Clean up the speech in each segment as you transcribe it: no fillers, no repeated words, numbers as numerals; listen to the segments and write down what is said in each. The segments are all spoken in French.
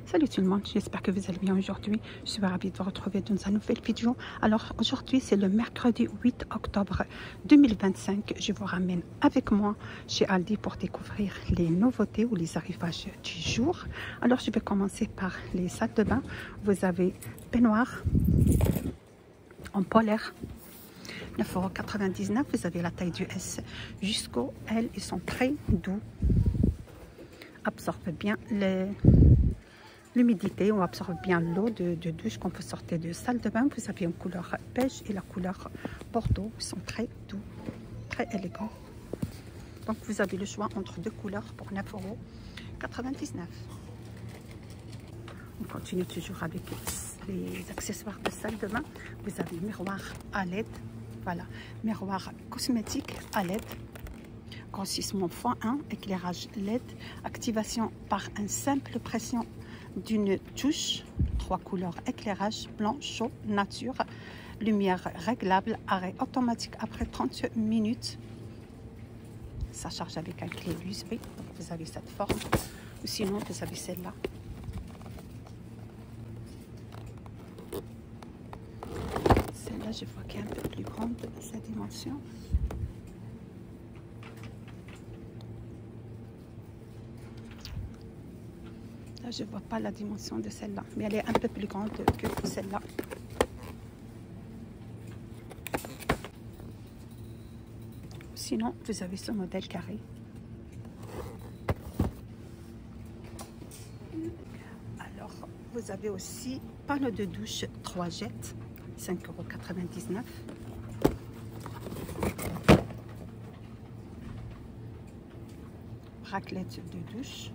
Salut tout le monde, j'espère que vous allez bien aujourd'hui. Je suis ravie de vous retrouver dans une nouvelle vidéo. Alors aujourd'hui c'est le mercredi 8 octobre 2025. Je vous ramène avec moi chez Aldi pour découvrir les nouveautés ou les arrivages du jour. Alors je vais commencer par les salles de bain. Vous avez baignoire en polaire. 9,99 €. Vous avez la taille du S jusqu'au L. Ils sont très doux. Absorbent bien l'humidité, on absorbe bien l'eau de douche quand vous sortez de salle de bain. Vous avez une couleur beige et la couleur bordeaux. Ils sont très doux, très élégants. Donc vous avez le choix entre deux couleurs pour 9,99 €. On continue toujours avec les accessoires de salle de bain. Vous avez miroir à LED. Voilà, miroir cosmétique à LED. Grossissement x1, éclairage LED, activation par une simple pression d'une touche, 3 couleurs, éclairage blanc, chaud, nature, lumière réglable, arrêt automatique après 30 minutes. Ça charge avec un clé USB, donc vous avez cette forme, ou sinon vous avez celle-là. Celle-là, je vois qu'elle est un peu plus grande, sa dimension. Là, je ne vois pas la dimension de celle-là, mais elle est un peu plus grande que celle-là. Sinon, vous avez ce modèle carré. Alors, vous avez aussi panneau de douche 3 jets, 5,99 €. Raclette de douche.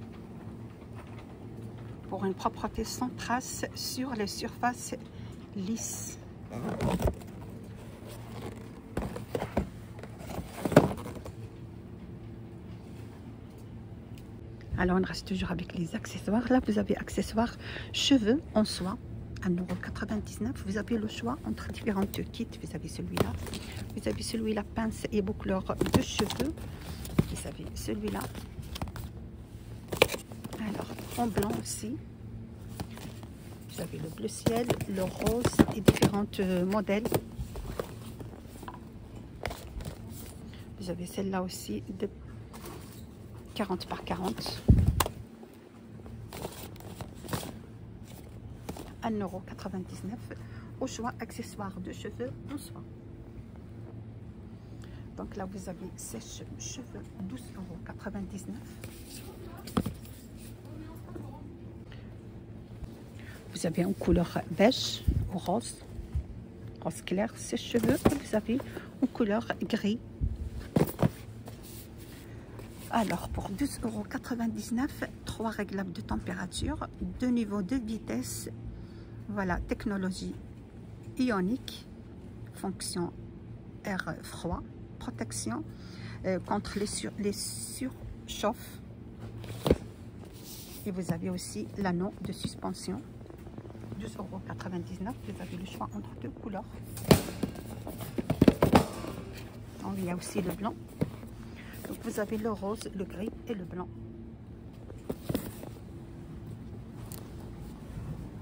Pour une propreté sans trace sur les surfaces lisses. Alors on reste toujours avec les accessoires. Là vous avez accessoires cheveux en soie, 1,99 €. Vous avez le choix entre différentes kits. Vous avez celui-là, vous avez celui-là pince et boucleur de cheveux. Vous avez celui-là. Alors, en blanc aussi, vous avez le bleu ciel, le rose et différents modèles. Vous avez celle-là aussi de 40 par 40. 1,99 €. Au choix, accessoires de cheveux en soie. Donc là, vous avez sèche-cheveux, 12,99 €. Vous avez en couleur beige ou rose clair, sèche-cheveux. Vous avez en couleur gris. Alors pour 12,99 €, 3 réglables de température, 2 niveaux de vitesse. Voilà, technologie ionique, fonction air froid, protection contre les surchauffes. Et vous avez aussi l'anneau de suspension. 12,99 €. Vous avez le choix entre deux couleurs. Donc, il y a aussi le blanc. Donc vous avez le rose, le gris et le blanc.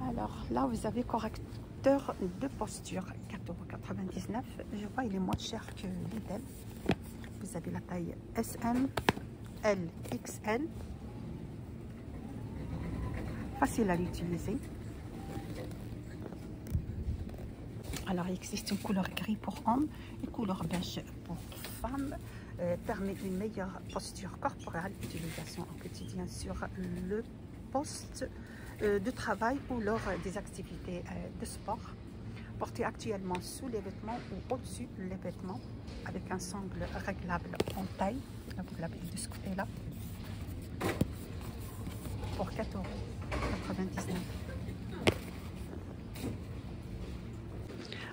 Alors là, vous avez correcteur de posture, 4,99 €. Je vois il est moins cher que Lidl. Vous avez la taille SM, L, XL. Facile à l'utiliser. Alors, il existe une couleur gris pour hommes, une couleur beige pour femmes. Permet une meilleure posture corporelle, utilisation au quotidien sur le poste de travail ou lors des activités de sport. Porté actuellement sous les vêtements ou au-dessus des vêtements avec un sangle réglable en taille. Là, vous l'avez de ce côté-là. Pour 4,99 €.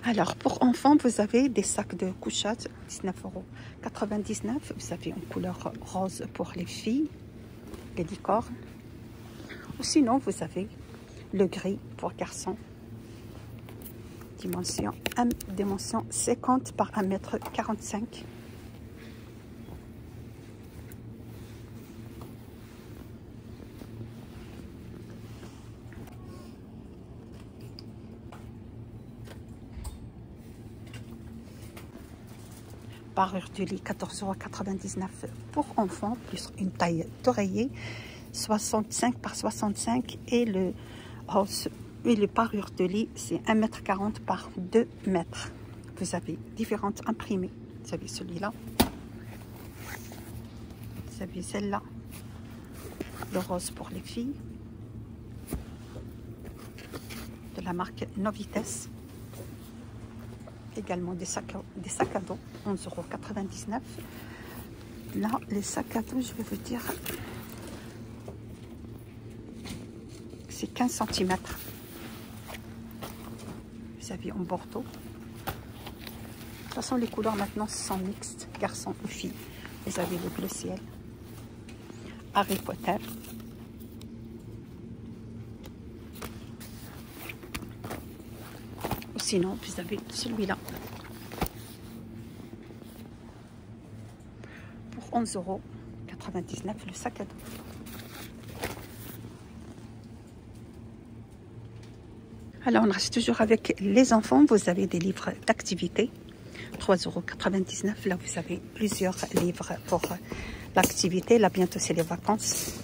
Alors, pour enfants, vous avez des sacs de couchage, 19,99 €. Vous avez une couleur rose pour les filles, les licornes. Ou sinon, vous avez le gris pour garçons. Dimension 50 par 1,45 m. parure de lit 14,99 € pour enfants, plus une taille d'oreiller 65 par 65 et le parure de lit c'est 1,40 m par 2 m. Vous avez différentes imprimées. Vous avez celui-là, vous avez celle-là, le rose pour les filles, de la marque Novites. Également des sacs à dos, 11,99 €. Là, les sacs à dos, je vais vous dire, c'est 15 cm. Vous avez en bordeaux. De toute façon, les couleurs maintenant sont mixtes, garçons ou filles. Vous avez le bleu ciel, Harry Potter. Sinon, vous avez celui-là pour 11,99 € le sac à dos. Alors, on reste toujours avec les enfants. Vous avez des livres d'activité, 3,99 €. Là, vous avez plusieurs livres pour l'activité. Là, bientôt, c'est les vacances.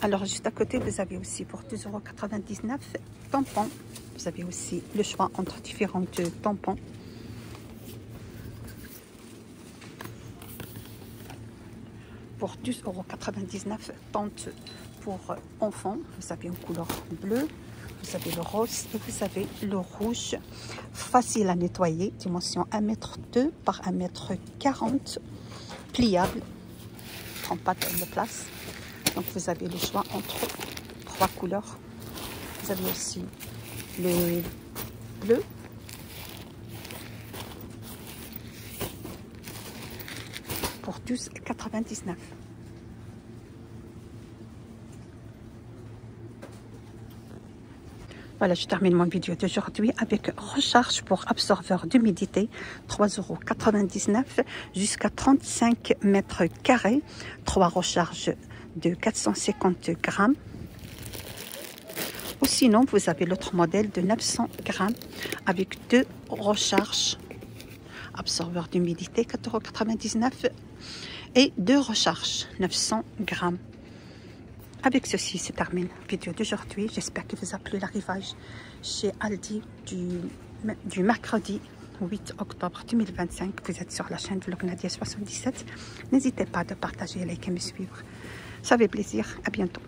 Alors, juste à côté, vous avez aussi pour 2,99 € tampons. Vous avez aussi le choix entre différents tampons. Pour 10,99 € tente pour enfants. Vous avez une couleur bleue, vous avez le rose et vous avez le rouge. Facile à nettoyer, dimension 1,2 m par 1,40 m, pliable, ne prend pas de place. Donc vous avez le choix entre 3 couleurs. Vous avez aussi le bleu, pour 12,99 €. Voilà, je termine mon vidéo d'aujourd'hui avec recharge pour absorbeur d'humidité, 3,99 € jusqu'à 35 mètres carrés, 3 recharges de 450 grammes. Ou sinon, vous avez l'autre modèle de 900 grammes avec 2 recharges. Absorbeur d'humidité, 4,99 € et 2 recharges, 900 grammes. Avec ceci, c'est terminé la vidéo d'aujourd'hui. J'espère que vous a plu l'arrivage chez Aldi du mercredi 8 octobre 2025. Vous êtes sur la chaîne Vlog Nadia 77. N'hésitez pas de partager, liker et me suivre. Ça fait plaisir. À bientôt.